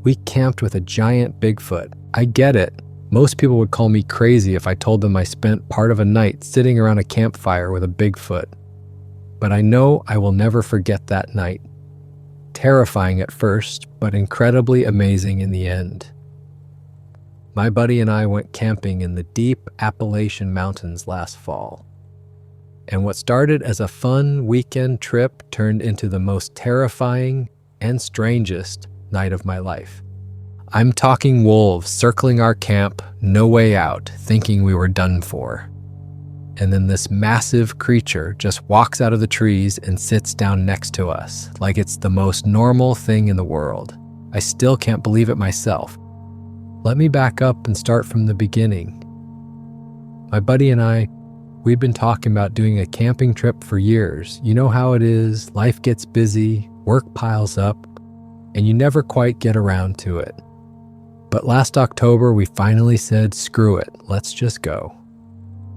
We camped with a giant Bigfoot. I get it. Most people would call me crazy if I told them I spent part of a night sitting around a campfire with a Bigfoot. But I know I will never forget that night. Terrifying at first, but incredibly amazing in the end. My buddy and I went camping in the deep Appalachian Mountains last fall. And what started as a fun weekend trip turned into the most terrifying and strangest night of my life. I'm talking wolves circling our camp, no way out, thinking we were done for. And then this massive creature just walks out of the trees and sits down next to us, like it's the most normal thing in the world. I still can't believe it myself. Let me back up and start from the beginning. My buddy and I, we'd been talking about doing a camping trip for years. You know how it is, life gets busy, work piles up, and you never quite get around to it. But last October, we finally said, screw it, let's just go.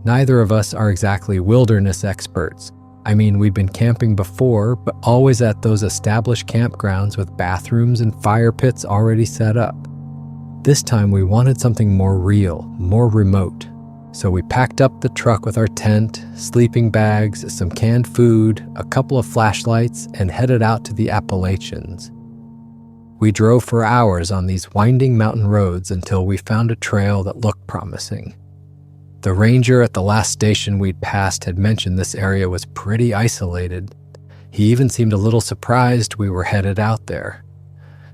Neither of us are exactly wilderness experts. I mean, we've been camping before, but always at those established campgrounds with bathrooms and fire pits already set up. This time we wanted something more real, more remote. So we packed up the truck with our tent, sleeping bags, some canned food, a couple of flashlights, and headed out to the Appalachians. We drove for hours on these winding mountain roads until we found a trail that looked promising. The ranger at the last station we'd passed had mentioned this area was pretty isolated. He even seemed a little surprised we were headed out there.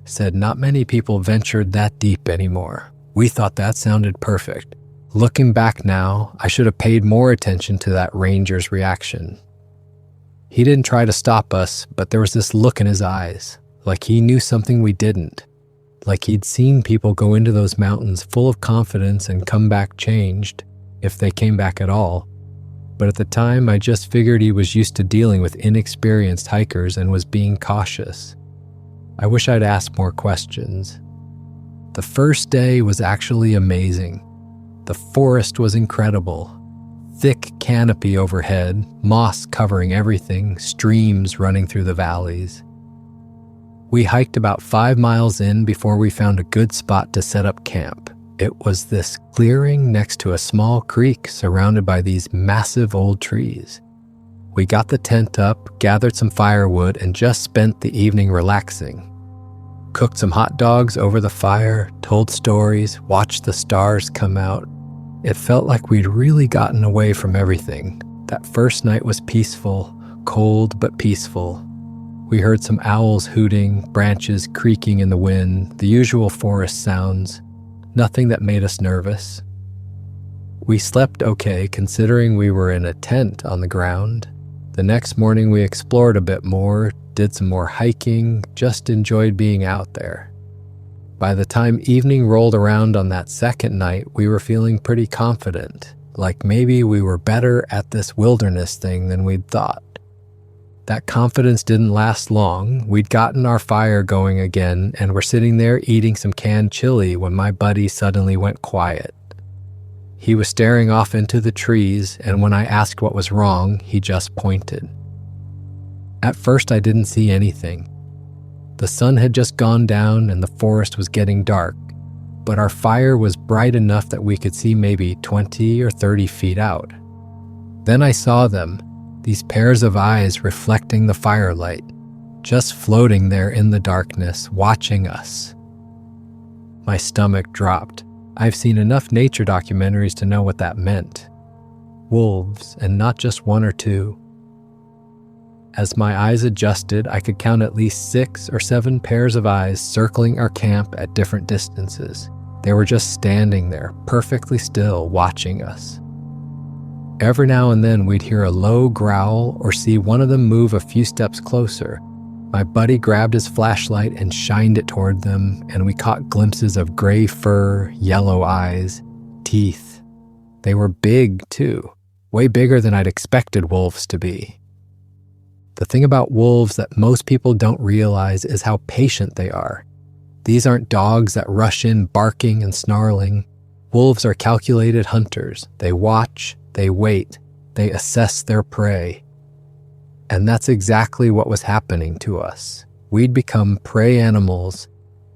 Said not many people ventured that deep anymore. We thought that sounded perfect. Looking back now, I should have paid more attention to that ranger's reaction. He didn't try to stop us, but there was this look in his eyes, like he knew something we didn't. Like he'd seen people go into those mountains full of confidence and come back changed, if they came back at all. But at the time, I just figured he was used to dealing with inexperienced hikers and was being cautious. I wish I'd asked more questions. The first day was actually amazing. The forest was incredible. Thick canopy overhead, moss covering everything, streams running through the valleys. We hiked about 5 miles in before we found a good spot to set up camp. It was this clearing next to a small creek surrounded by these massive old trees. We got the tent up, gathered some firewood, and just spent the evening relaxing. Cooked some hot dogs over the fire, told stories, watched the stars come out. It felt like we'd really gotten away from everything. That first night was peaceful, cold but peaceful. We heard some owls hooting, branches creaking in the wind, the usual forest sounds. Nothing that made us nervous. We slept okay considering we were in a tent on the ground. The next morning we explored a bit more, did some more hiking, just enjoyed being out there. By the time evening rolled around on that second night, we were feeling pretty confident, like maybe we were better at this wilderness thing than we'd thought. That confidence didn't last long. We'd gotten our fire going again and were sitting there eating some canned chili when my buddy suddenly went quiet. He was staring off into the trees, and when I asked what was wrong, he just pointed. At first, I didn't see anything. The sun had just gone down and the forest was getting dark, but our fire was bright enough that we could see maybe 20 or 30 feet out. Then I saw them, these pairs of eyes reflecting the firelight, just floating there in the darkness, watching us. My stomach dropped. I've seen enough nature documentaries to know what that meant. Wolves, and not just one or two. As my eyes adjusted, I could count at least 6 or 7 pairs of eyes circling our camp at different distances. They were just standing there, perfectly still, watching us. Every now and then we'd hear a low growl or see one of them move a few steps closer. My buddy grabbed his flashlight and shined it toward them, and we caught glimpses of gray fur, yellow eyes, teeth. They were big, too, way bigger than I'd expected wolves to be. The thing about wolves that most people don't realize is how patient they are. These aren't dogs that rush in barking and snarling. Wolves are calculated hunters. They watch, they wait, they assess their prey. And that's exactly what was happening to us. We'd become prey animals,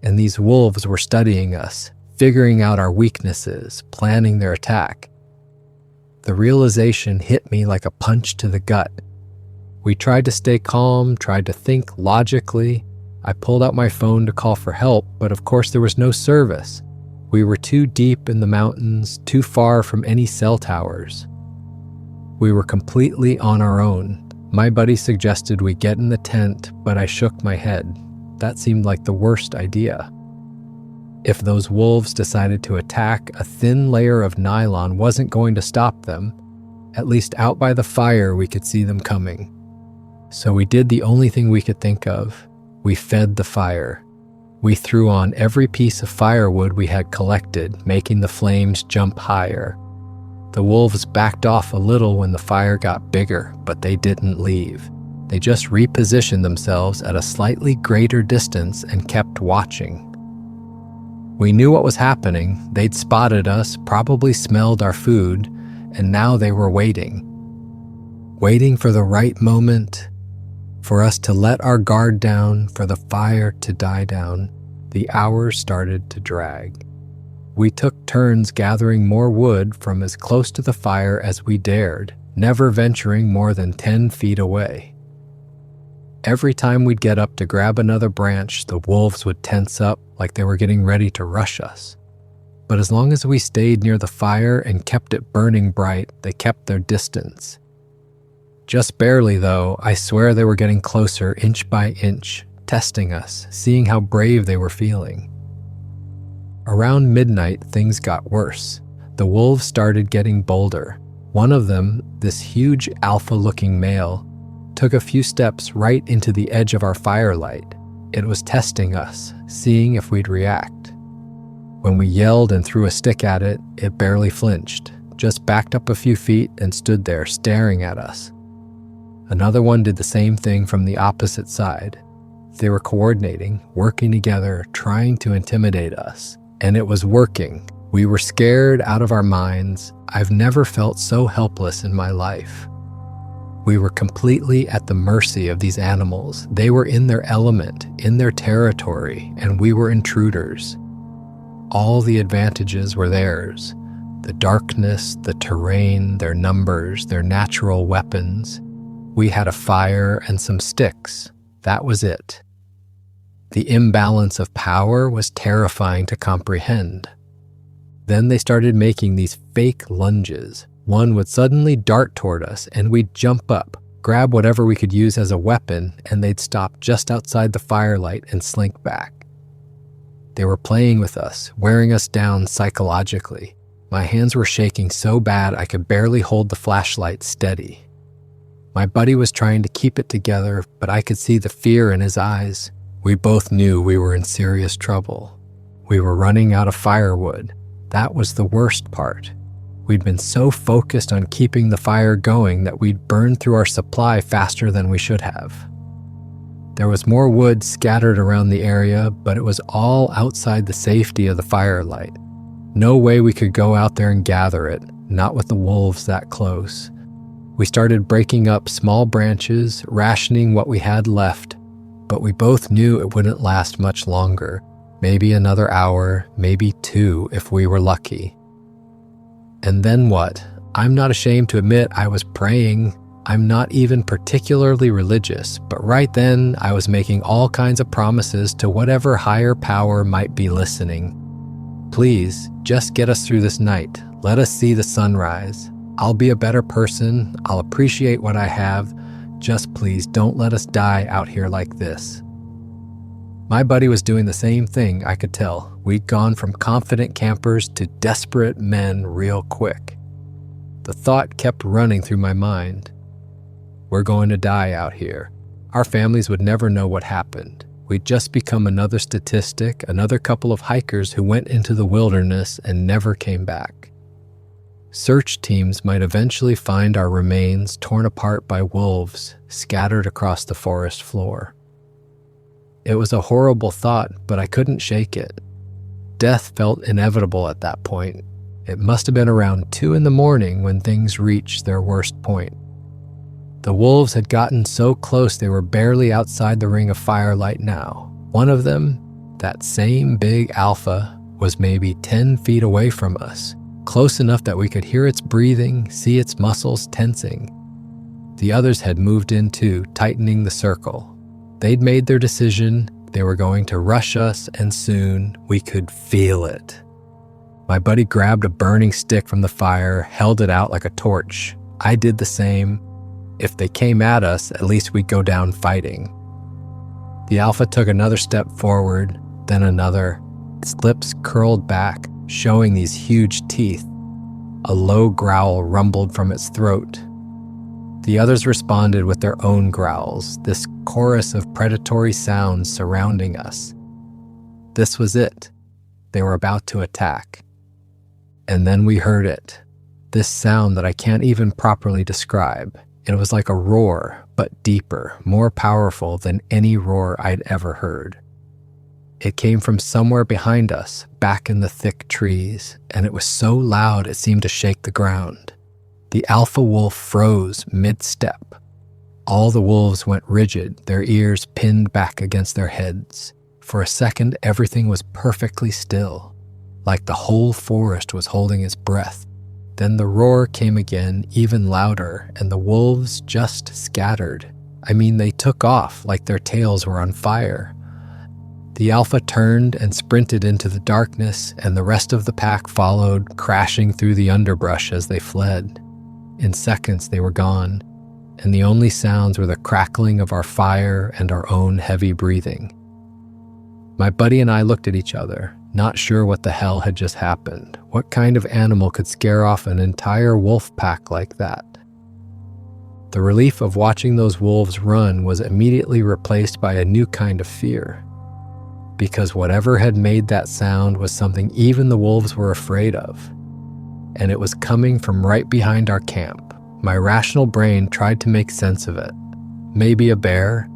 And these wolves were studying us, figuring out our weaknesses, planning their attack. The realization hit me like a punch to the gut. We tried to stay calm, tried to think logically. I pulled out my phone to call for help, but of course there was no service. We were too deep in the mountains, too far from any cell towers. We were completely on our own. My buddy suggested we get in the tent, but I shook my head. That seemed like the worst idea. If those wolves decided to attack, a thin layer of nylon wasn't going to stop them. At least out by the fire, we could see them coming. So we did the only thing we could think of. We fed the fire. We threw on every piece of firewood we had collected, making the flames jump higher. The wolves backed off a little when the fire got bigger, but they didn't leave. They just repositioned themselves at a slightly greater distance and kept watching. We knew what was happening. They'd spotted us, probably smelled our food, and now they were waiting. Waiting for the right moment, for us to let our guard down, for the fire to die down. The hours started to drag. We took turns gathering more wood from as close to the fire as we dared, never venturing more than 10 feet away. Every time we'd get up to grab another branch, the wolves would tense up like they were getting ready to rush us. But as long as we stayed near the fire and kept it burning bright, they kept their distance. Just barely, though. I swear they were getting closer inch by inch, testing us, seeing how brave they were feeling. Around midnight, things got worse. The wolves started getting bolder. One of them, this huge alpha-looking male, took a few steps right into the edge of our firelight. It was testing us, seeing if we'd react. When we yelled and threw a stick at it, it barely flinched, just backed up a few feet and stood there staring at us. Another one did the same thing from the opposite side. They were coordinating, working together, trying to intimidate us. And it was working. We were scared out of our minds. I've never felt so helpless in my life. We were completely at the mercy of these animals. They were in their element, in their territory, and we were intruders. All the advantages were theirs. The darkness, the terrain, their numbers, their natural weapons. We had a fire and some sticks. That was it. The imbalance of power was terrifying to comprehend. Then they started making these fake lunges. One would suddenly dart toward us, and we'd jump up, grab whatever we could use as a weapon, and they'd stop just outside the firelight and slink back. They were playing with us, wearing us down psychologically. My hands were shaking so bad I could barely hold the flashlight steady. My buddy was trying to keep it together, but I could see the fear in his eyes. We both knew we were in serious trouble. We were running out of firewood. That was the worst part. We'd been so focused on keeping the fire going that we'd burned through our supply faster than we should have. There was more wood scattered around the area, but it was all outside the safety of the firelight. No way we could go out there and gather it, not with the wolves that close. We started breaking up small branches, rationing what we had left, but we both knew it wouldn't last much longer. Maybe another hour, maybe 2 if we were lucky. And then what? I'm not ashamed to admit I was praying. I'm not even particularly religious, but right then I was making all kinds of promises to whatever higher power might be listening. Please, just get us through this night. Let us see the sunrise. I'll be a better person. I'll appreciate what I have. Just please don't let us die out here like this. My buddy was doing the same thing, I could tell. We'd gone from confident campers to desperate men real quick. The thought kept running through my mind. We're going to die out here. Our families would never know what happened. We'd just become another statistic, another couple of hikers who went into the wilderness and never came back. Search teams might eventually find our remains torn apart by wolves scattered across the forest floor. It was a horrible thought, but I couldn't shake it. Death felt inevitable at that point. It must have been around 2 a.m. when things reached their worst point. The wolves had gotten so close they were barely outside the ring of firelight now. One of them, That same big alpha was maybe 10 feet away from us, close enough that we could hear its breathing, see its muscles tensing. The others had moved in too, tightening the circle. They'd made their decision. They were going to rush us, and soon we could feel it. My buddy grabbed a burning stick from the fire, held it out like a torch. I did the same. If they came at us, at least we'd go down fighting. The alpha took another step forward, then another. Its lips curled back, showing these huge teeth. A low growl rumbled from its throat. The others responded with their own growls, this chorus of predatory sounds surrounding us. This was it. They were about to attack. And then we heard it. This sound that I can't even properly describe. It was like a roar, but deeper, more powerful than any roar I'd ever heard. It came from somewhere behind us, back in the thick trees, and it was so loud it seemed to shake the ground. The alpha wolf froze mid-step. All the wolves went rigid, their ears pinned back against their heads. For a second, everything was perfectly still, like the whole forest was holding its breath. Then the roar came again, even louder, and the wolves just scattered. I mean, they took off like their tails were on fire. The alpha turned and sprinted into the darkness, and the rest of the pack followed, crashing through the underbrush as they fled. In seconds, they were gone, and the only sounds were the crackling of our fire and our own heavy breathing. My buddy and I looked at each other, not sure what the hell had just happened. What kind of animal could scare off an entire wolf pack like that? The relief of watching those wolves run was immediately replaced by a new kind of fear, because whatever had made that sound was something even the wolves were afraid of. And it was coming from right behind our camp. My rational brain tried to make sense of it. Maybe a bear,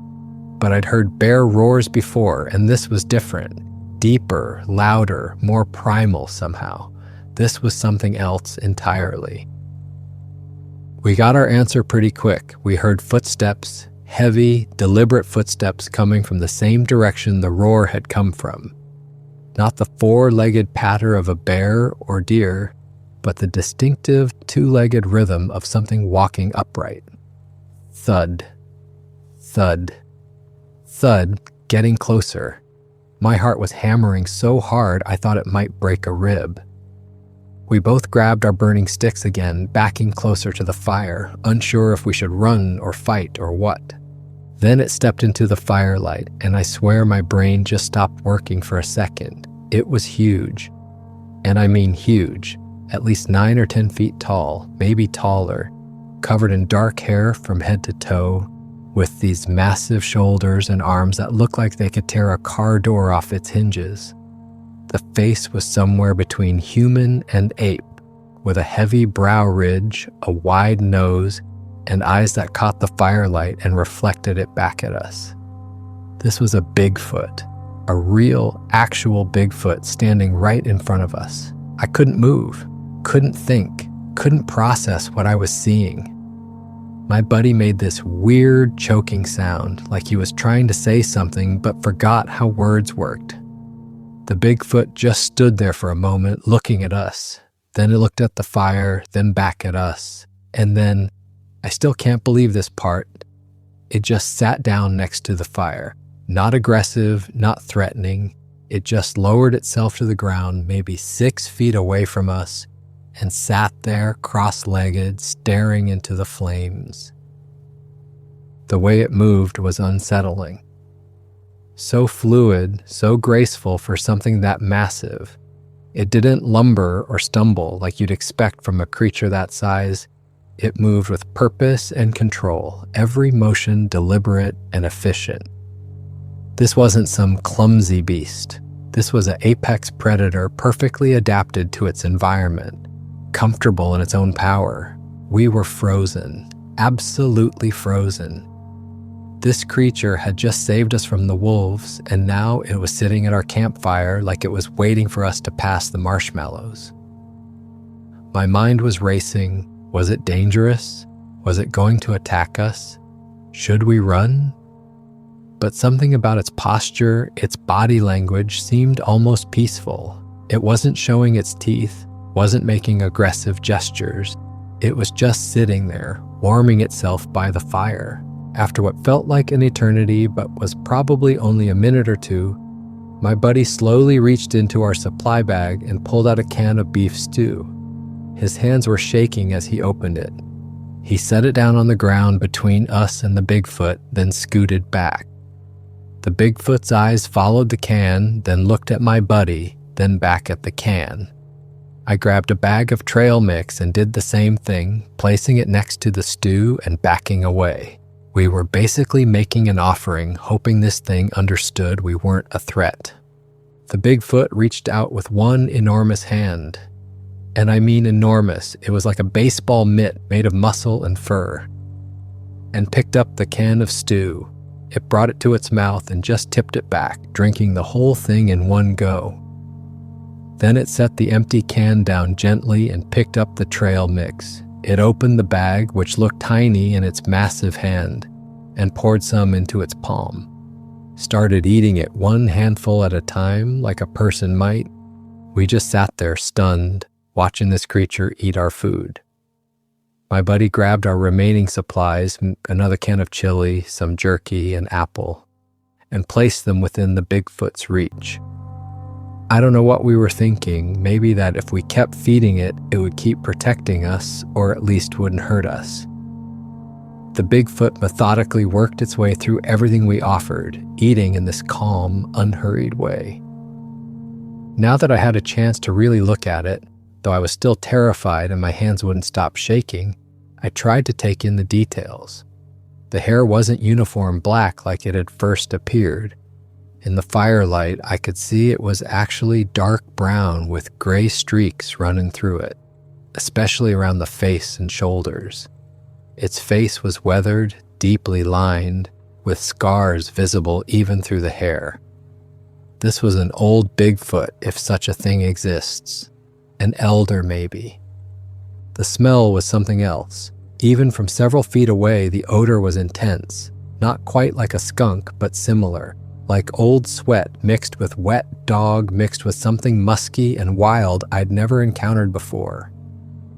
but I'd heard bear roars before, and this was different. Deeper, louder, more primal somehow. This was something else entirely. We got our answer pretty quick. We heard footsteps, heavy, deliberate footsteps coming from the same direction the roar had come from. Not the four-legged patter of a bear or deer, but the distinctive two-legged rhythm of something walking upright. Thud, thud, thud, getting closer. My heart was hammering so hard I thought it might break a rib. We both grabbed our burning sticks again, backing closer to the fire, unsure if we should run or fight or what. Then it stepped into the firelight, and I swear my brain just stopped working for a second. It was huge. And I mean huge. At least 9 or 10 feet tall, maybe taller, covered in dark hair from head to toe, with these massive shoulders and arms that looked like they could tear a car door off its hinges. The face was somewhere between human and ape, with a heavy brow ridge, a wide nose, and eyes that caught the firelight and reflected it back at us. This was a Bigfoot, a real, actual Bigfoot standing right in front of us. I couldn't move. Couldn't think, couldn't process what I was seeing. My buddy made this weird choking sound, like he was trying to say something but forgot how words worked. The Bigfoot just stood there for a moment, looking at us. Then it looked at the fire, then back at us. And then, I still can't believe this part, it just sat down next to the fire. Not aggressive, not threatening. It just lowered itself to the ground, maybe 6 feet away from us, and sat there cross-legged, staring into the flames. The way it moved was unsettling. So fluid, so graceful for something that massive. It didn't lumber or stumble like you'd expect from a creature that size. It moved with purpose and control, every motion deliberate and efficient. This wasn't some clumsy beast. This was an apex predator perfectly adapted to its environment, comfortable in its own power. We were frozen, absolutely frozen. This creature had just saved us from the wolves, and now it was sitting at our campfire like it was waiting for us to pass the marshmallows. My mind was racing. Was it dangerous? Was it going to attack us? Should we run? but something about its posture, its body language seemed almost peaceful. It wasn't showing its teeth, wasn't making aggressive gestures. It was just sitting there, warming itself by the fire. After what felt like an eternity but was probably only a minute or two, my buddy slowly reached into our supply bag and pulled out a can of beef stew. His hands were shaking as he opened it. He set it down on the ground between us and the Bigfoot, then scooted back. The Bigfoot's eyes followed the can, then looked at my buddy, then back at the can. I grabbed a bag of trail mix and did the same thing, placing it next to the stew and backing away. We were basically making an offering, hoping this thing understood we weren't a threat. The Bigfoot reached out with one enormous hand. And I mean enormous. It was like a baseball mitt made of muscle and fur. And picked up the can of stew. It brought it to its mouth and just tipped it back, drinking the whole thing in one go. Then it set the empty can down gently and picked up the trail mix. It opened the bag, which looked tiny in its massive hand, and poured some into its palm. Started eating it one handful at a time, like a person might. We just sat there stunned, watching this creature eat our food. My buddy grabbed our remaining supplies, another can of chili, some jerky, and apple, and placed them within the Bigfoot's reach. I don't know what we were thinking, maybe that if we kept feeding it, it would keep protecting us, or at least wouldn't hurt us. The Bigfoot methodically worked its way through everything we offered, eating in this calm, unhurried way. Now that I had a chance to really look at it, though I was still terrified and my hands wouldn't stop shaking, I tried to take in the details. The hair wasn't uniform black like it had first appeared. In the firelight, I could see it was actually dark brown with gray streaks running through it, especially around the face and shoulders. Its face was weathered, deeply lined, with scars visible even through the hair. This was an old Bigfoot, if such a thing exists. An elder, maybe. The smell was something else. Even from several feet away, the odor was intense, not quite like a skunk, but similar. Like old sweat mixed with wet dog mixed with something musky and wild I'd never encountered before.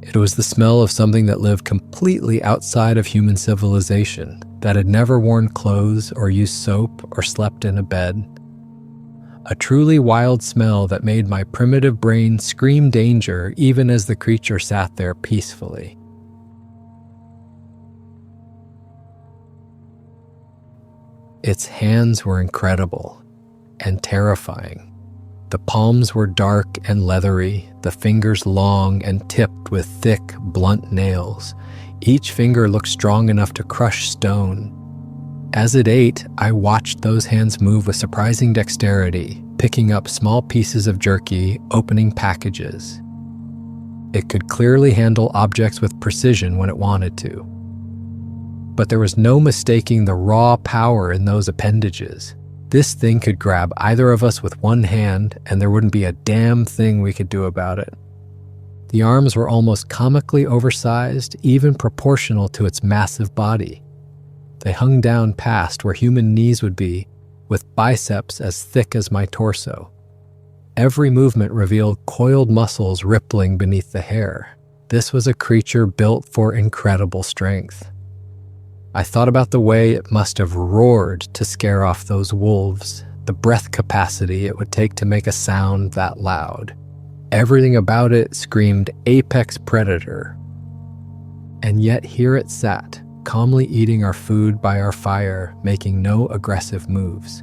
It was the smell of something that lived completely outside of human civilization, that had never worn clothes or used soap or slept in a bed. A truly wild smell that made my primitive brain scream danger even as the creature sat there peacefully. Its hands were incredible and terrifying. The palms were dark and leathery, the fingers long and tipped with thick, blunt nails. Each finger looked strong enough to crush stone. As it ate, I watched those hands move with surprising dexterity, picking up small pieces of jerky, opening packages. It could clearly handle objects with precision when it wanted to. But there was no mistaking the raw power in those appendages. This thing could grab either of us with one hand, and there wouldn't be a damn thing we could do about it. The arms were almost comically oversized, even proportional to its massive body. They hung down past where human knees would be, with biceps as thick as my torso. Every movement revealed coiled muscles rippling beneath the hair. This was a creature built for incredible strength. I thought about the way it must have roared to scare off those wolves, the breath capacity it would take to make a sound that loud. Everything about it screamed apex predator. And yet here it sat, calmly eating our food by our fire, making no aggressive moves.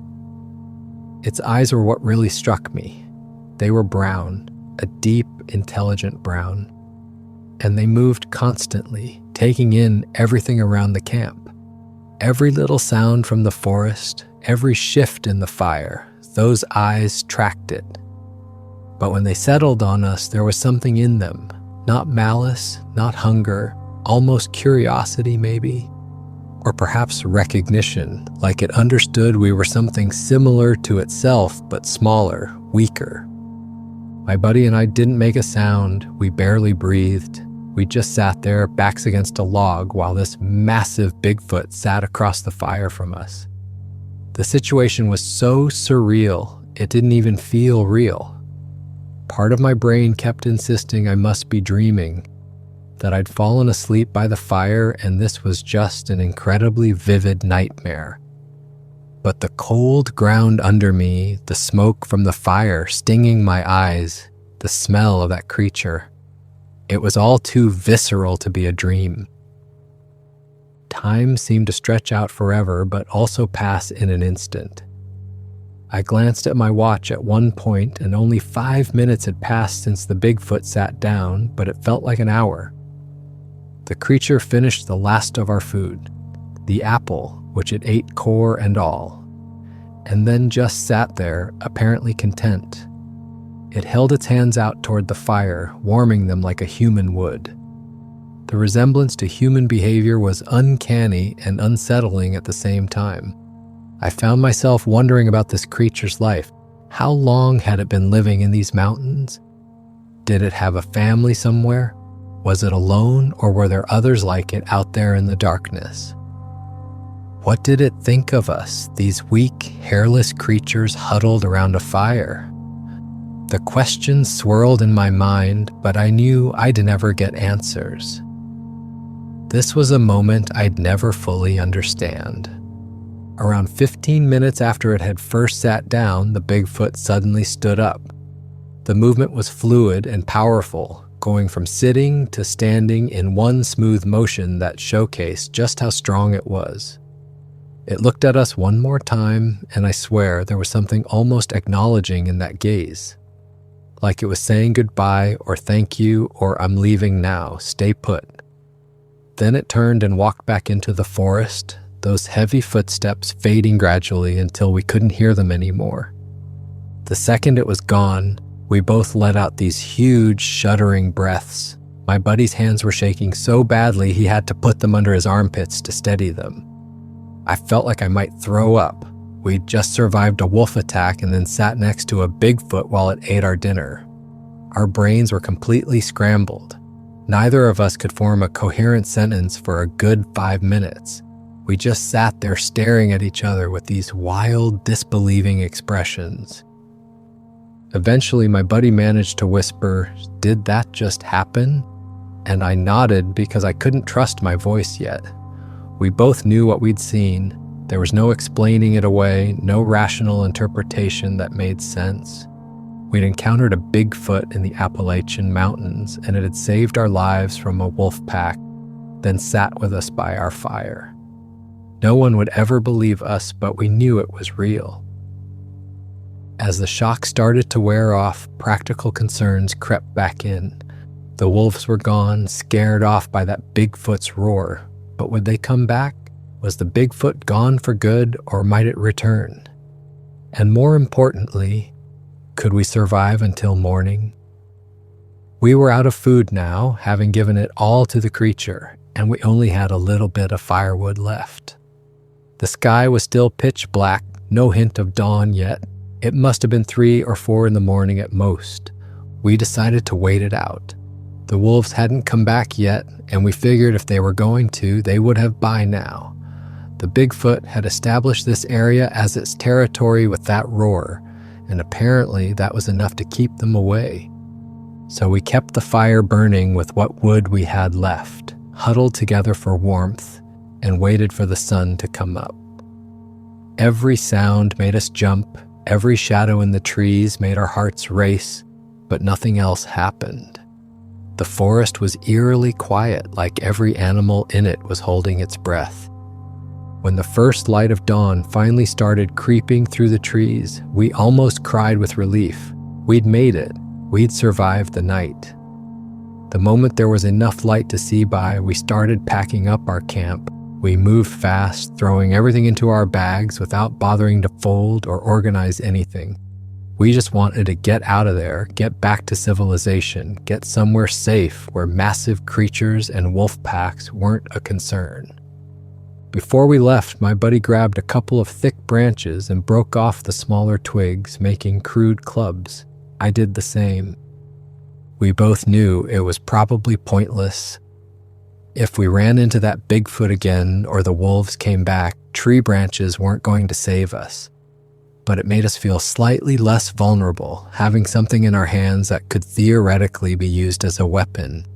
Its eyes were what really struck me. They were brown, a deep, intelligent brown. And they moved constantly, taking in everything around the camp. Every little sound from the forest, every shift in the fire, those eyes tracked it. But when they settled on us, there was something in them, not malice, not hunger, almost curiosity maybe, or perhaps recognition, like it understood we were something similar to itself, but smaller, weaker. My buddy and I didn't make a sound, we barely breathed. We just sat there, backs against a log, while this massive Bigfoot sat across the fire from us. The situation was so surreal, it didn't even feel real. Part of my brain kept insisting I must be dreaming, that I'd fallen asleep by the fire and this was just an incredibly vivid nightmare. But the cold ground under me, the smoke from the fire stinging my eyes, the smell of that creature, it was all too visceral to be a dream. Time seemed to stretch out forever, but also pass in an instant. I glanced at my watch at one point, and only 5 minutes had passed since the Bigfoot sat down, but it felt like an hour. The creature finished the last of our food, the apple, which it ate core and all, and then just sat there, apparently content. It held its hands out toward the fire, warming them like a human would. The resemblance to human behavior was uncanny and unsettling at the same time. I found myself wondering about this creature's life. How long had it been living in these mountains? Did it have a family somewhere? Was it alone, or were there others like it out there in the darkness? What did it think of us, these weak, hairless creatures huddled around a fire? The questions swirled in my mind, but I knew I'd never get answers. This was a moment I'd never fully understand. Around 15 minutes after it had first sat down, the Bigfoot suddenly stood up. The movement was fluid and powerful, going from sitting to standing in one smooth motion that showcased just how strong it was. It looked at us one more time, and I swear there was something almost acknowledging in that gaze. Like it was saying goodbye or thank you or I'm leaving now, stay put. Then it turned and walked back into the forest, those heavy footsteps fading gradually until we couldn't hear them anymore. The second it was gone, we both let out these huge, shuddering breaths. My buddy's hands were shaking so badly he had to put them under his armpits to steady them. I felt like I might throw up. We'd just survived a wolf attack and then sat next to a Bigfoot while it ate our dinner. Our brains were completely scrambled. Neither of us could form a coherent sentence for a good 5 minutes. We just sat there staring at each other with these wild, disbelieving expressions. Eventually, my buddy managed to whisper, "Did that just happen?" And I nodded because I couldn't trust my voice yet. We both knew what we'd seen. There was no explaining it away, no rational interpretation that made sense. We'd encountered a Bigfoot in the Appalachian Mountains, and it had saved our lives from a wolf pack, then sat with us by our fire. No one would ever believe us, but we knew it was real. As the shock started to wear off, practical concerns crept back in. The wolves were gone, scared off by that Bigfoot's roar. But would they come back? Was the Bigfoot gone for good, or might it return? And more importantly, could we survive until morning? We were out of food now, having given it all to the creature, and we only had a little bit of firewood left. The sky was still pitch black, no hint of dawn yet. It must have been 3 or 4 in the morning at most. We decided to wait it out. The wolves hadn't come back yet, and we figured if they were going to, they would have by now. The Bigfoot had established this area as its territory with that roar, and apparently that was enough to keep them away. So we kept the fire burning with what wood we had left, huddled together for warmth, and waited for the sun to come up. Every sound made us jump, every shadow in the trees made our hearts race, but nothing else happened. The forest was eerily quiet, like every animal in it was holding its breath. When the first light of dawn finally started creeping through the trees, we almost cried with relief. We'd made it. We'd survived the night. The moment there was enough light to see by, we started packing up our camp. We moved fast, throwing everything into our bags without bothering to fold or organize anything. We just wanted to get out of there, get back to civilization, get somewhere safe where massive creatures and wolf packs weren't a concern. Before we left, my buddy grabbed a couple of thick branches and broke off the smaller twigs, making crude clubs. I did the same. We both knew it was probably pointless, If we ran into that Bigfoot again or the wolves came back, tree branches weren't going to save us. But it made us feel slightly less vulnerable, having something in our hands that could theoretically be used as a weapon.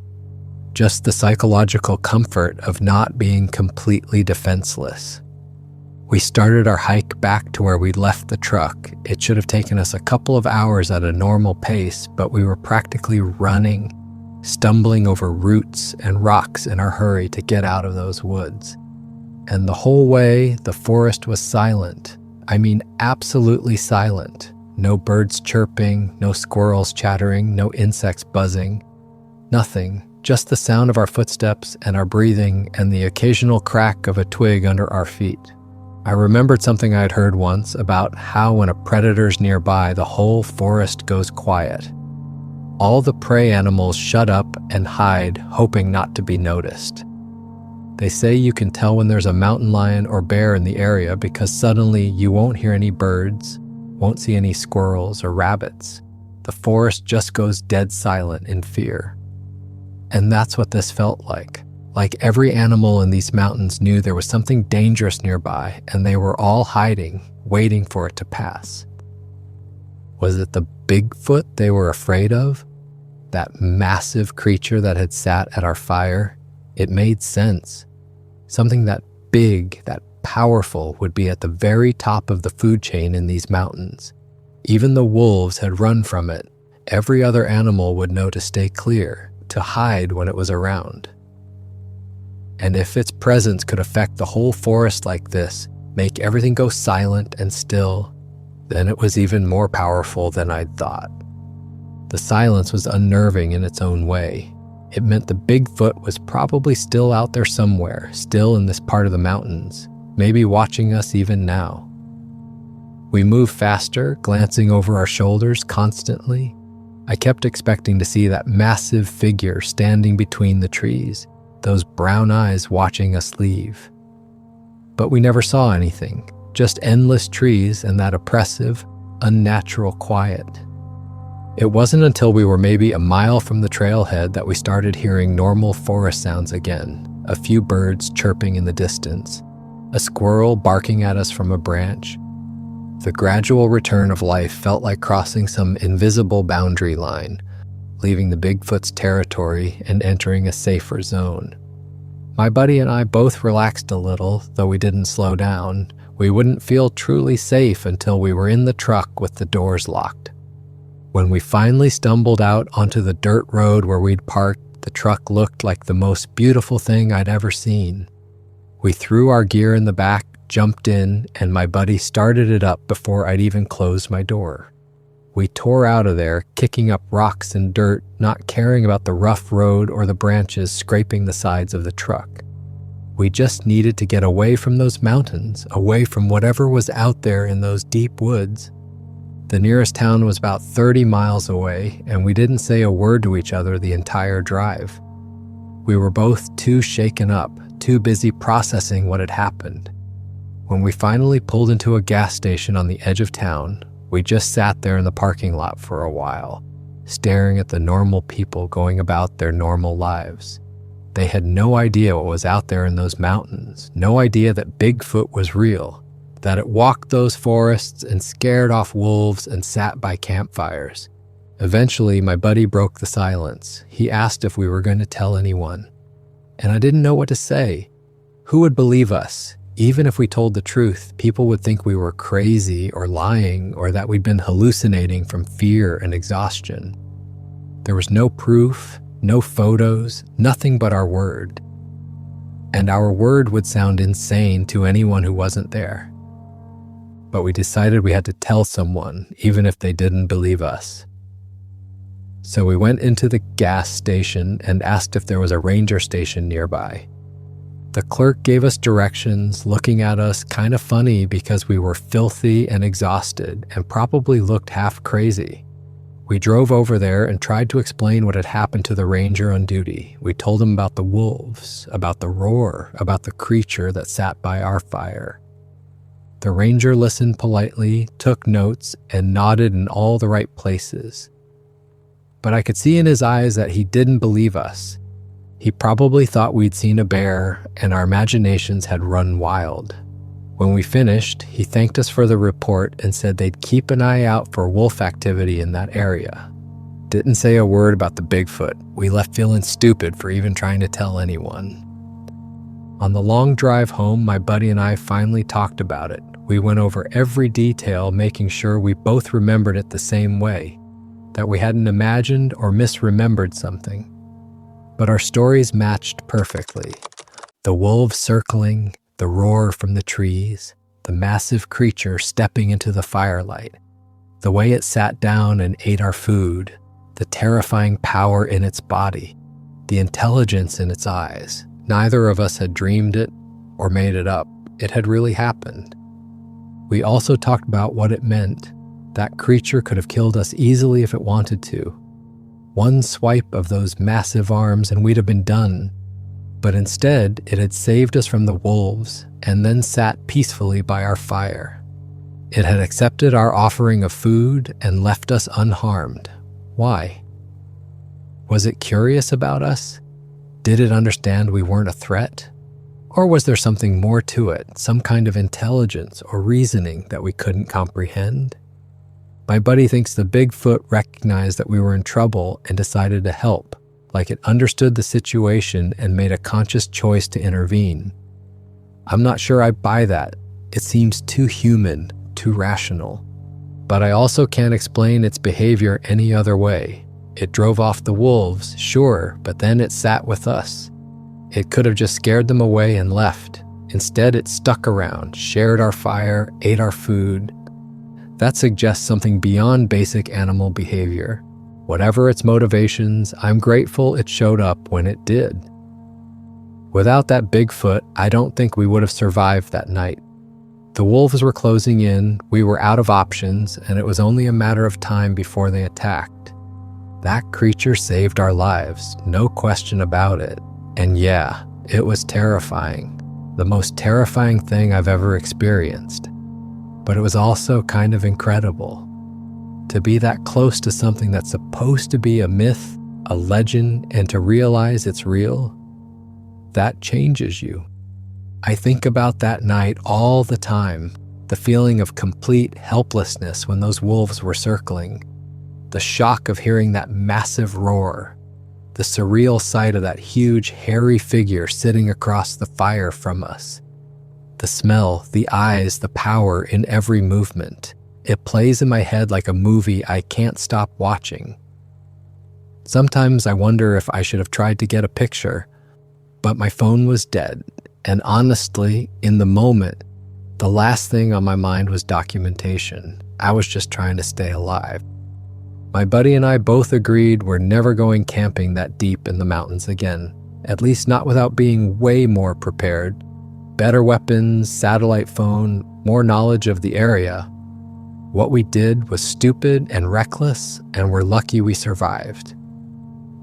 Just the psychological comfort of not being completely defenseless. We started our hike back to where we'd left the truck. It should have taken us a couple of hours at a normal pace, but we were practically running, stumbling over roots and rocks in our hurry to get out of those woods. And the whole way, the forest was silent. I mean, absolutely silent. No birds chirping, no squirrels chattering, no insects buzzing. Nothing, just the sound of our footsteps and our breathing and the occasional crack of a twig under our feet. I remembered something I had heard once about how when a predator's nearby, the whole forest goes quiet. All the prey animals shut up and hide, hoping not to be noticed. They say you can tell when there's a mountain lion or bear in the area because suddenly you won't hear any birds, won't see any squirrels or rabbits. The forest just goes dead silent in fear. And that's what this felt like. Like every animal in these mountains knew there was something dangerous nearby, and they were all hiding, waiting for it to pass. Was it the Bigfoot they were afraid of? That massive creature that had sat at our fire? It made sense. Something that big, that powerful would be at the very top of the food chain in these mountains. Even the wolves had run from it. Every other animal would know to stay clear, to hide when it was around. And if its presence could affect the whole forest like this, make everything go silent and still, then it was even more powerful than I'd thought. The silence was unnerving in its own way. It meant the Bigfoot was probably still out there somewhere, still in this part of the mountains, maybe watching us even now. We moved faster, glancing over our shoulders constantly. I kept expecting to see that massive figure standing between the trees, those brown eyes watching us leave. But we never saw anything, just endless trees and that oppressive, unnatural quiet. It wasn't until we were maybe a mile from the trailhead that we started hearing normal forest sounds again, a few birds chirping in the distance, a squirrel barking at us from a branch. The gradual return of life felt like crossing some invisible boundary line, leaving the Bigfoot's territory and entering a safer zone. My buddy and I both relaxed a little, though we didn't slow down. We wouldn't feel truly safe until we were in the truck with the doors locked. When we finally stumbled out onto the dirt road where we'd parked, the truck looked like the most beautiful thing I'd ever seen. We threw our gear in the back, jumped in, and my buddy started it up before I'd even closed my door. We tore out of there, kicking up rocks and dirt, not caring about the rough road or the branches scraping the sides of the truck. We just needed to get away from those mountains, away from whatever was out there in those deep woods. The nearest town was about 30 miles away, and we didn't say a word to each other the entire drive. We were both too shaken up, too busy processing what had happened. When we finally pulled into a gas station on the edge of town, we just sat there in the parking lot for a while, staring at the normal people going about their normal lives. They had no idea what was out there in those mountains, no idea that Bigfoot was real, that it walked those forests and scared off wolves and sat by campfires. Eventually, my buddy broke the silence. He asked if we were going to tell anyone. And I didn't know what to say. Who would believe us? Even if we told the truth, people would think we were crazy or lying or that we'd been hallucinating from fear and exhaustion. There was no proof, no photos, nothing but our word. And our word would sound insane to anyone who wasn't there. But we decided we had to tell someone, even if they didn't believe us. So we went into the gas station and asked if there was a ranger station nearby. The clerk gave us directions, looking at us kind of funny because we were filthy and exhausted and probably looked half crazy. We drove over there and tried to explain what had happened to the ranger on duty. We told him about the wolves, about the roar, about the creature that sat by our fire. The ranger listened politely, took notes, and nodded in all the right places. But I could see in his eyes that he didn't believe us. He probably thought we'd seen a bear and our imaginations had run wild. When we finished, he thanked us for the report and said they'd keep an eye out for wolf activity in that area. Didn't say a word about the Bigfoot. We left feeling stupid for even trying to tell anyone. On the long drive home, my buddy and I finally talked about it. We went over every detail, making sure we both remembered it the same way, that we hadn't imagined or misremembered something. But our stories matched perfectly. The wolves circling, the roar from the trees, the massive creature stepping into the firelight, the way it sat down and ate our food, the terrifying power in its body, the intelligence in its eyes. Neither of us had dreamed it or made it up. It had really happened. We also talked about what it meant. That creature could have killed us easily if it wanted to. One swipe of those massive arms and we'd have been done. But instead, it had saved us from the wolves and then sat peacefully by our fire. It had accepted our offering of food and left us unharmed. Why? Was it curious about us? Did it understand we weren't a threat? Or was there something more to it, some kind of intelligence or reasoning that we couldn't comprehend? My buddy thinks the Bigfoot recognized that we were in trouble and decided to help, like it understood the situation and made a conscious choice to intervene. I'm not sure I buy that. It seems too human, too rational. But I also can't explain its behavior any other way. It drove off the wolves, sure, but then it sat with us. It could have just scared them away and left. Instead, it stuck around, shared our fire, ate our food. That suggests something beyond basic animal behavior. Whatever its motivations, I'm grateful it showed up when it did. Without that Bigfoot, I don't think we would have survived that night. The wolves were closing in, we were out of options, and it was only a matter of time before they attacked. That creature saved our lives, no question about it. And yeah, it was terrifying. The most terrifying thing I've ever experienced. But it was also kind of incredible. To be that close to something that's supposed to be a myth, a legend, and to realize it's real, that changes you. I think about that night all the time, the feeling of complete helplessness when those wolves were circling, the shock of hearing that massive roar, the surreal sight of that huge, hairy figure sitting across the fire from us, the smell, the eyes, the power in every movement. It plays in my head like a movie I can't stop watching. Sometimes I wonder if I should have tried to get a picture, but my phone was dead, and honestly, in the moment, the last thing on my mind was documentation. I was just trying to stay alive. My buddy and I both agreed we're never going camping that deep in the mountains again, at least not without being way more prepared. Better weapons, satellite phone, more knowledge of the area. What we did was stupid and reckless, and we're lucky we survived.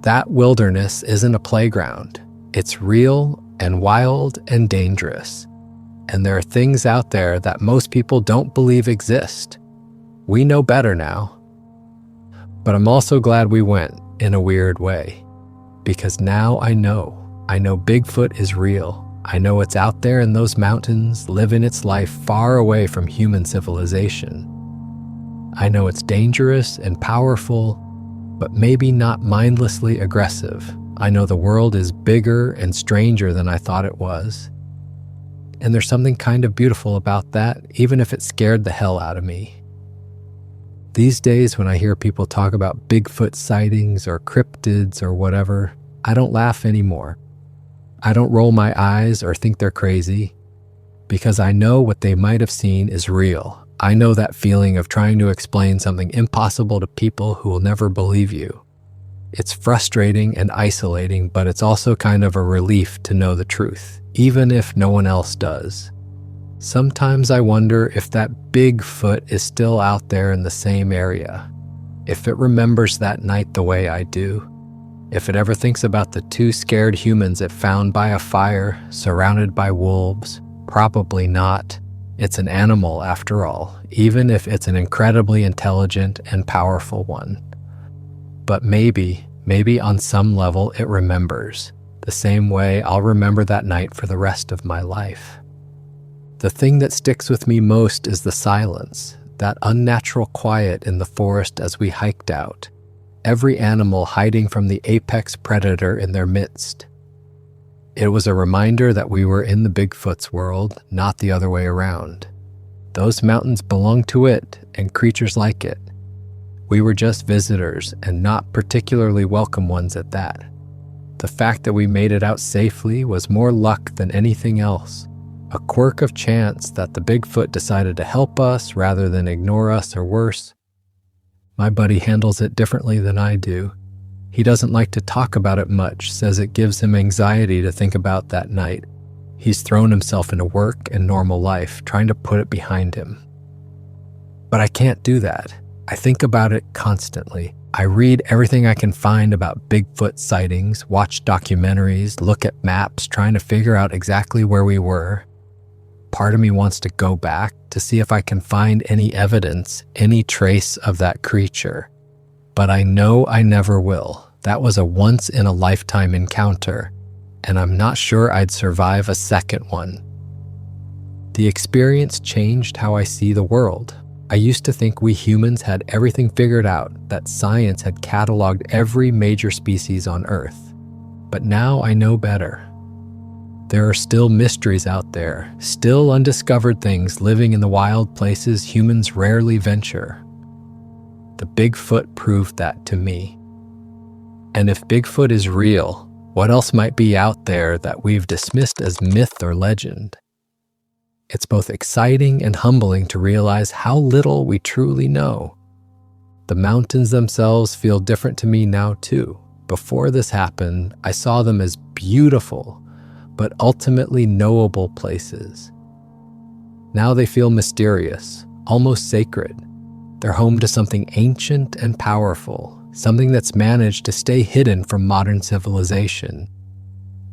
That wilderness isn't a playground. It's real and wild and dangerous. And there are things out there that most people don't believe exist. We know better now. But I'm also glad we went, in a weird way. Because now I know. I know Bigfoot is real. I know it's out there in those mountains, living its life far away from human civilization. I know it's dangerous and powerful, but maybe not mindlessly aggressive. I know the world is bigger and stranger than I thought it was. And there's something kind of beautiful about that, even if it scared the hell out of me. These days, when I hear people talk about Bigfoot sightings or cryptids or whatever, I don't laugh anymore. I don't roll my eyes or think they're crazy, because I know what they might have seen is real. I know that feeling of trying to explain something impossible to people who will never believe you. It's frustrating and isolating, but it's also kind of a relief to know the truth, even if no one else does. Sometimes I wonder if that Bigfoot is still out there in the same area, if it remembers that night the way I do, if it ever thinks about the two scared humans it found by a fire, surrounded by wolves. Probably not. It's an animal after all, even if it's an incredibly intelligent and powerful one. But maybe on some level it remembers. the same way I'll remember that night for the rest of my life. The thing that sticks with me most is the silence, that unnatural quiet in the forest as we hiked out, every animal hiding from the apex predator in their midst. It was a reminder that we were in the Bigfoot's world, not the other way around. Those mountains belonged to it and creatures like it. We were just visitors, and not particularly welcome ones at that. The fact that we made it out safely was more luck than anything else. A quirk of chance that the Bigfoot decided to help us rather than ignore us, or worse. My buddy handles it differently than I do. He doesn't like to talk about it much, says it gives him anxiety to think about that night. He's thrown himself into work and normal life, trying to put it behind him. But I can't do that. I think about it constantly. I read everything I can find about Bigfoot sightings, watch documentaries, look at maps, trying to figure out exactly where we were. Part of me wants to go back to see if I can find any evidence, any trace of that creature. But I know I never will. That was a once-in-a-lifetime encounter, and I'm not sure I'd survive a second one. The experience changed how I see the world. I used to think we humans had everything figured out, that science had cataloged every major species on Earth. But now I know better. There are still mysteries out there, still undiscovered things living in the wild places humans rarely venture. The Bigfoot proved that to me. And if Bigfoot is real, what else might be out there that we've dismissed as myth or legend? It's both exciting and humbling to realize how little we truly know. The mountains themselves feel different to me now too. Before this happened, I saw them as beautiful, but ultimately knowable places. Now they feel mysterious, almost sacred. They're home to something ancient and powerful, something that's managed to stay hidden from modern civilization.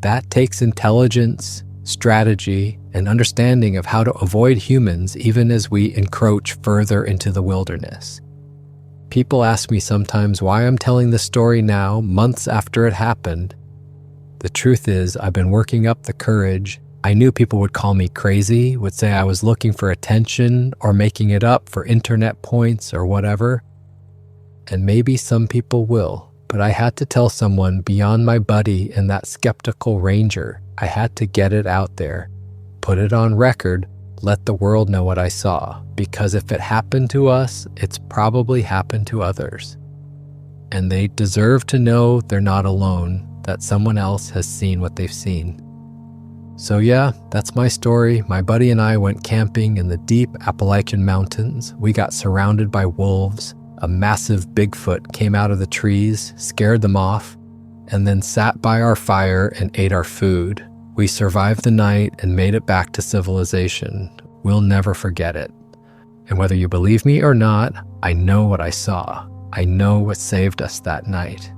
That takes intelligence, strategy, and understanding of how to avoid humans even as we encroach further into the wilderness. People ask me sometimes why I'm telling this story now, months after it happened. The truth is, I've been working up the courage. I knew people would call me crazy, would say I was looking for attention or making it up for internet points or whatever. And maybe some people will, but I had to tell someone beyond my buddy and that skeptical ranger. I had to get it out there, put it on record, let the world know what I saw, because if it happened to us, it's probably happened to others. And they deserve to know they're not alone, that someone else has seen what they've seen. So yeah, that's my story. My buddy and I went camping in the deep Appalachian Mountains. We got surrounded by wolves. A massive Bigfoot came out of the trees, scared them off, and then sat by our fire and ate our food. We survived the night and made it back to civilization. We'll never forget it. And whether you believe me or not, I know what I saw. I know what saved us that night.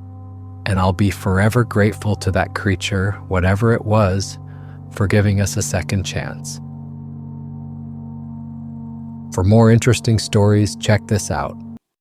And I'll be forever grateful to that creature, whatever it was, for giving us a second chance. For more interesting stories, check this out.